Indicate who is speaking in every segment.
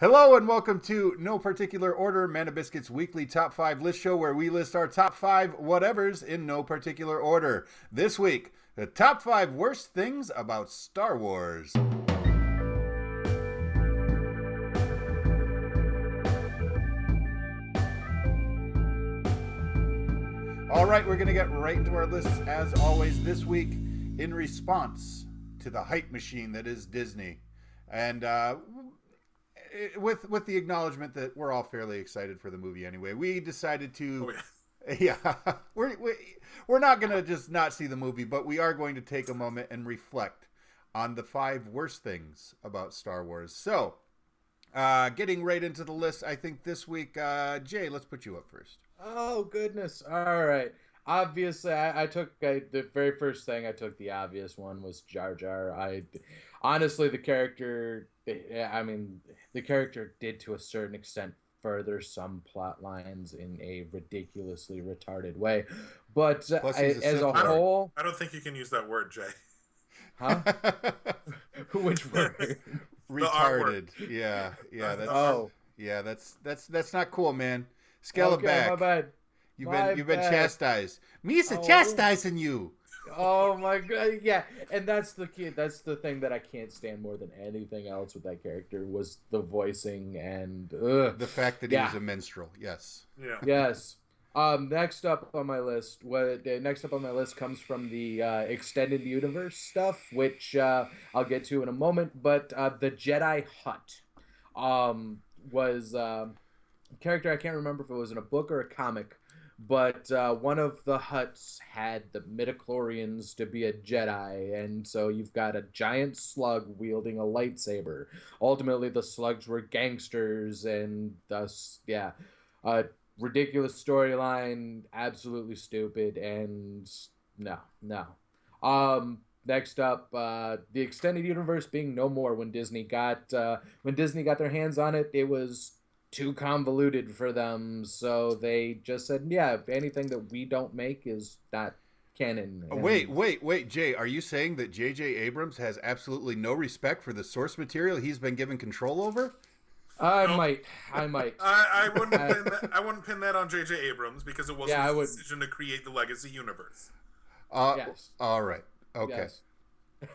Speaker 1: Hello and welcome to No Particular Order, Mana Biscuit's weekly top 5 list show where we list our top 5 whatevers in no particular order. This week, the top 5 worst things about Star Wars. All right, we're going to get right into our lists as always this week in response to the hype machine that is Disney. And with the acknowledgement that we're all fairly excited for the movie anyway, we decided to, yeah, we're not going to just not see the movie, but we are going to take a moment and reflect on the 5 worst things about Star Wars. So, getting right into the list, I think this week, Jay, let's put you up first.
Speaker 2: Oh, goodness. All right. Obviously, I took the very first thing I took, the obvious one, was Jar Jar. Honestly, the character, the character did to a certain extent further some plot lines in a ridiculously retarded way. But as a whole...
Speaker 3: I don't think you can use that word, Jay.
Speaker 2: Huh? Which word?
Speaker 1: Retarded. Yeah. That's not cool, man. Scale it back.
Speaker 2: My bad.
Speaker 1: You've been chastised. Misa chastising you.
Speaker 2: Oh my god, yeah, and that's the key. That's the thing that I can't stand more than anything else with that character was the voicing and
Speaker 1: the fact that he was a minstrel. Yes.
Speaker 3: Yeah.
Speaker 2: Yes. Next up on my list comes from the extended universe stuff, which I'll get to in a moment. But the Jedi Hutt was a character. I can't remember if it was in a book or a comic. But one of the Hutts had the midichlorians to be a Jedi, and so you've got a giant slug wielding a lightsaber. Ultimately, the slugs were gangsters, and thus, ridiculous storyline, absolutely stupid, and no. Next up, the extended universe being no more. When Disney got their hands on it, it was too convoluted for them, so they just said, yeah, if anything that we don't make is not canon. And...
Speaker 1: Wait, Jay, are you saying that J.J. Abrams has absolutely no respect for the source material he's been given control over?
Speaker 2: I might.
Speaker 3: I wouldn't pin that on J.J. Abrams because it wasn't his decision to create the Legacy universe.
Speaker 1: Yes. All right. Okay. Yes.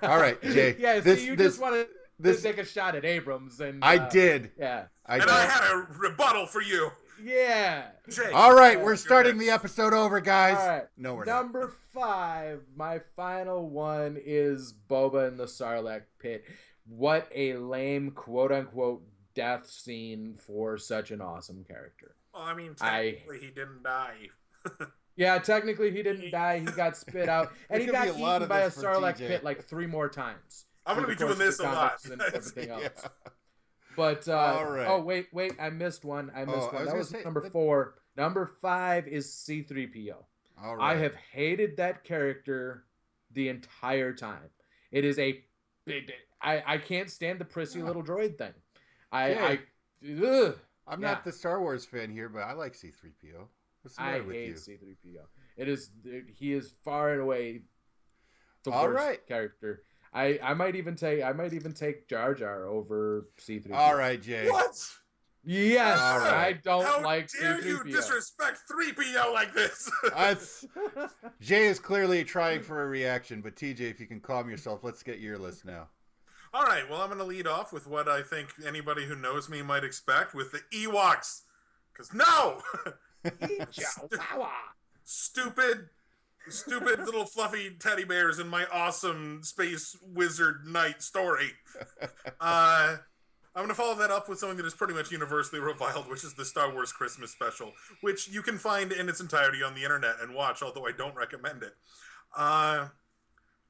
Speaker 1: All right, Jay.
Speaker 2: Yeah, you just wanted to take a shot at Abrams, and
Speaker 1: I did.
Speaker 2: Yeah.
Speaker 3: I had a rebuttal for you.
Speaker 2: Yeah.
Speaker 3: Jay.
Speaker 1: All right, we're starting the episode over, guys.
Speaker 2: All right.
Speaker 1: No, we're
Speaker 2: Number
Speaker 1: not.
Speaker 2: 5, my final one is Boba in the Sarlacc pit. What a lame, quote-unquote, death scene for such an awesome character.
Speaker 3: Well, I mean, technically he didn't die.
Speaker 2: Yeah, technically he didn't die. He got spit out. And he got eaten by a Sarlacc pit like 3 more times.
Speaker 3: I'm going to be doing this a lot.
Speaker 2: And everything else. Yeah. But, all right. Oh, wait, I missed one. That was number 4. Number 5 is C-3PO.
Speaker 1: All right.
Speaker 2: I have hated that character the entire time. It is a big... I can't stand the prissy little droid thing. I'm
Speaker 1: not the Star Wars fan here, but I like C-3PO. What's the matter with you?
Speaker 2: I hate C-3PO. He is far and away the worst character. I might even take Jar Jar over C-3PO.
Speaker 1: All right, Jay.
Speaker 3: What?
Speaker 2: Yes, I don't like C-3PO.
Speaker 3: How dare you disrespect 3PO like this?
Speaker 1: Jay is clearly trying for a reaction, but TJ, if you can calm yourself, let's get your list now.
Speaker 3: All right, well, I'm going to lead off with what I think anybody who knows me might expect with the Ewoks. Because no! Stupid little fluffy teddy bears in my awesome space wizard knight story. I'm going to follow that up with something that is pretty much universally reviled, which is the Star Wars Christmas special, which you can find in its entirety on the internet and watch, although I don't recommend it.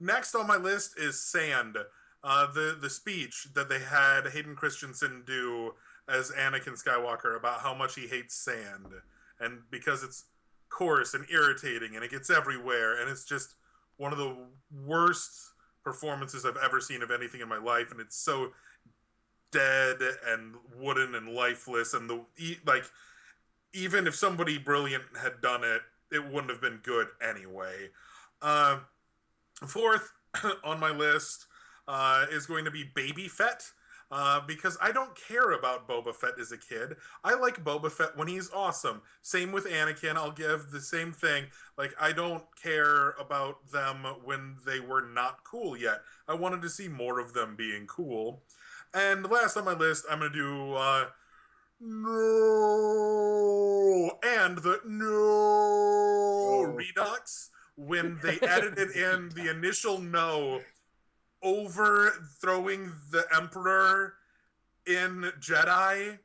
Speaker 3: Next on my list is Sand. The speech that they had Hayden Christensen do as Anakin Skywalker about how much he hates sand. And because it's coarse and irritating and it gets everywhere and it's just one of the worst performances I've ever seen of anything in my life, and it's so dead and wooden and lifeless, and even if somebody brilliant had done it, it wouldn't have been good anyway. 4th on my list is going to be Baby Fett. because I don't care about Boba Fett as a kid. I like Boba Fett when he's awesome. Same with Anakin. I'll give the same thing. Like, I don't care about them when they were not cool yet. I wanted to see more of them being cool. And last on my list, I'm going to do no, and the no redux when they edited in the initial no overthrowing the Emperor in Jedi.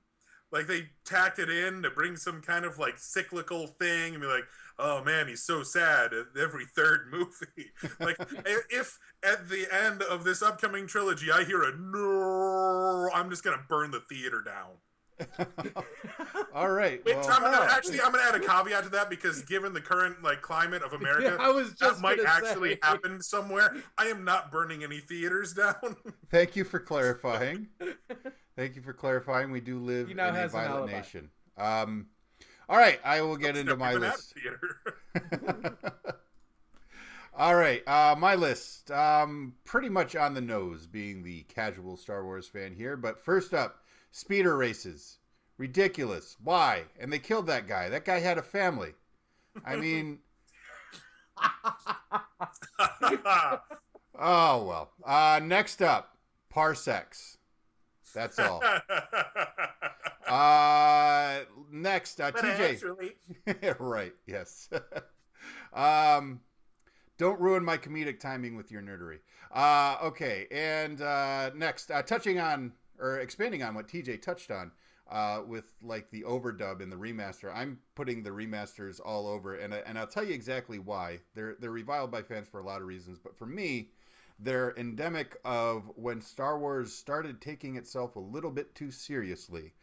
Speaker 3: Like, they tacked it in to bring some kind of like cyclical thing and be like, oh man, he's so sad at every third movie. Like, if at the end of this upcoming trilogy I hear a no, I'm just gonna burn the theater down.
Speaker 1: All right.
Speaker 3: Which I'm gonna add a caveat to that, because given the current like climate of America, that might actually happen somewhere. I am not burning any theaters down.
Speaker 1: Thank you for clarifying. Thank you for clarifying. We do live in a violent nation. All right, I will get into my list. All right, my list. Pretty much on the nose, being the casual Star Wars fan here. But first up, speeder races. Ridiculous. Why? And they killed that guy. That guy had a family. I mean... oh, well. Next up, parsecs. That's all. Next, TJ. Right, yes. Don't ruin my comedic timing with your nerdery. Okay, and next, touching on, or expanding on what TJ touched on, with like the overdub and the remaster. I'm putting the remasters all over, and I'll tell you exactly why. They're reviled by fans for a lot of reasons, but for me, they're endemic of when Star Wars started taking itself a little bit too seriously,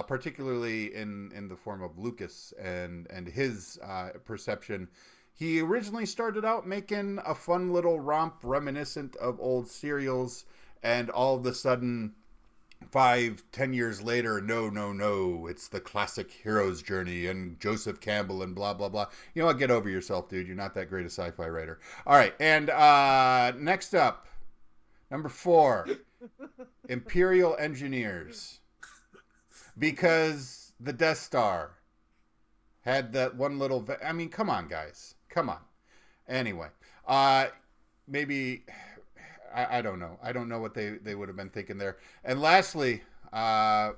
Speaker 1: particularly in the form of Lucas and his perception. He originally started out making a fun little romp reminiscent of old serials, and all of a sudden, 5-10 years later, no, it's the classic hero's journey and Joseph Campbell and blah blah blah. You know what, get over yourself, dude. You're not that great a sci-fi writer. All right, and next up, number 4, Imperial Engineers, because the Death Star had that one little I mean, come on, guys, come on. Anyway, maybe I don't know. I don't know what they would have been thinking there. And lastly, on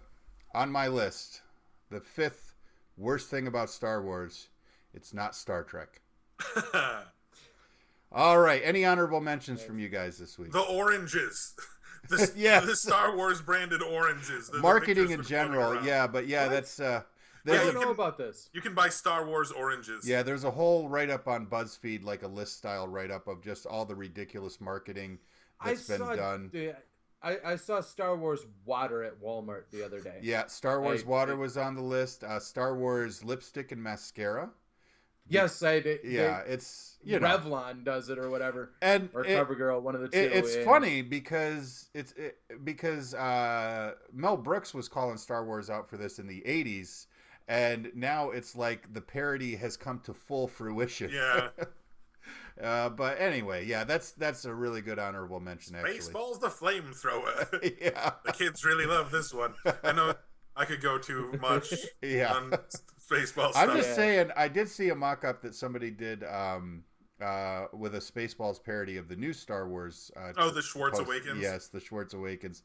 Speaker 1: my list, the 5th worst thing about Star Wars, it's not Star Trek. All right. Any honorable mentions from you guys this week?
Speaker 3: The oranges.
Speaker 1: Yes.
Speaker 3: The Star Wars branded oranges.
Speaker 1: Marketing in general. Yeah, but yeah, what? That's...
Speaker 2: I don't know about this.
Speaker 3: You can buy Star Wars oranges.
Speaker 1: Yeah, there's a whole write-up on BuzzFeed, like a list-style write-up of just all the ridiculous marketing that's been done.
Speaker 2: I saw Star Wars water at Walmart the other day.
Speaker 1: Yeah, Star Wars water was on the list. Star Wars lipstick and mascara.
Speaker 2: Yes, I did.
Speaker 1: Yeah, it's, you know,
Speaker 2: Revlon does it or whatever,
Speaker 1: and
Speaker 2: or CoverGirl, one of the two.
Speaker 1: It's funny because Mel Brooks was calling Star Wars out for this in the 80s, and now it's like the parody has come to full fruition.
Speaker 3: Yeah.
Speaker 1: But anyway, yeah, that's a really good honorable mention. Actually,
Speaker 3: Baseball's the flamethrower.
Speaker 1: Yeah,
Speaker 3: the kids really love this one. I know I could go too much on Spaceballs.
Speaker 1: I'm just saying, I did see a mock-up that somebody did with a Spaceballs parody of the new Star Wars.
Speaker 3: The Schwartz Awakens.
Speaker 1: Yes, the Schwartz Awakens.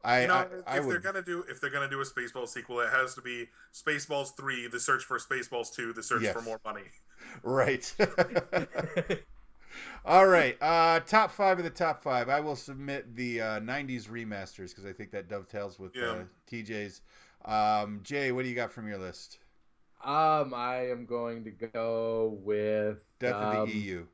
Speaker 3: If they're gonna do a Spaceballs sequel, it has to be Spaceballs 3, The Search for Spaceballs 2, The Search for More Money.
Speaker 1: Right. All right. Top 5 of the top 5. I will submit the 90s remasters because I think that dovetails with TJ's. Jay, what do you got from your list?
Speaker 2: I am going to go with
Speaker 1: Death of the EU.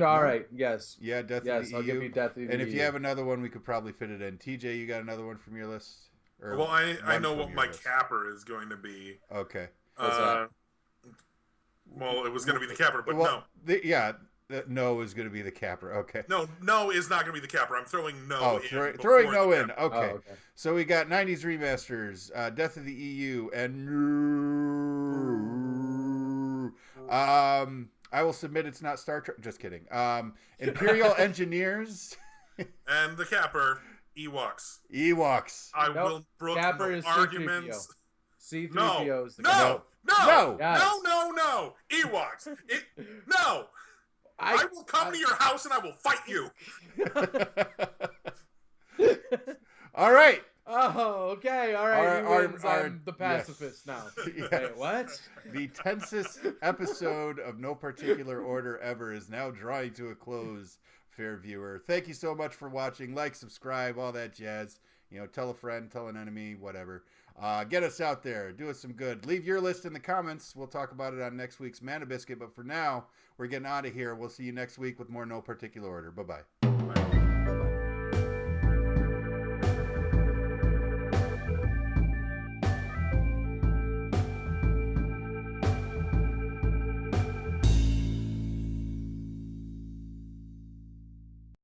Speaker 2: All right. Yes.
Speaker 1: Yeah, Death of the EU.
Speaker 2: I'll give you Death of the EU.
Speaker 1: And if you have another one, we could probably fit it in. TJ, you got another one from your list?
Speaker 3: Well, I know what my capper is going to be.
Speaker 1: Okay.
Speaker 3: Well, it was going to be the capper, but no.
Speaker 1: No is going to be the capper. Okay.
Speaker 3: No is not going to be the capper. I'm throwing no in.
Speaker 1: Throwing no in. Okay. So we got 90s remasters, Death of the EU, and I will submit it's not Star Trek. Just kidding. Imperial Engineers.
Speaker 3: And the capper, Ewoks.
Speaker 1: Ewoks.
Speaker 3: I will brook
Speaker 2: Capper
Speaker 3: no
Speaker 2: is
Speaker 3: arguments.
Speaker 2: C-3PO.
Speaker 3: No,
Speaker 2: C-3PO is the
Speaker 3: no,
Speaker 2: capper.
Speaker 3: no,
Speaker 2: Yes.
Speaker 3: no. Ewoks. No. I will come to your house and I will fight you.
Speaker 1: All right.
Speaker 2: Oh, okay. All right. He wins. I'm the pacifist now.
Speaker 1: Yes.
Speaker 2: Wait, what?
Speaker 1: The tensest episode of No Particular Order ever is now drawing to a close, fair viewer. Thank you so much for watching. Like, subscribe, all that jazz. You know, tell a friend, tell an enemy, whatever. Get us out there. Do us some good. Leave your list in the comments. We'll talk about it on next week's Mana Biscuit. But for now, we're getting out of here. We'll see you next week with more No Particular Order. Bye-bye.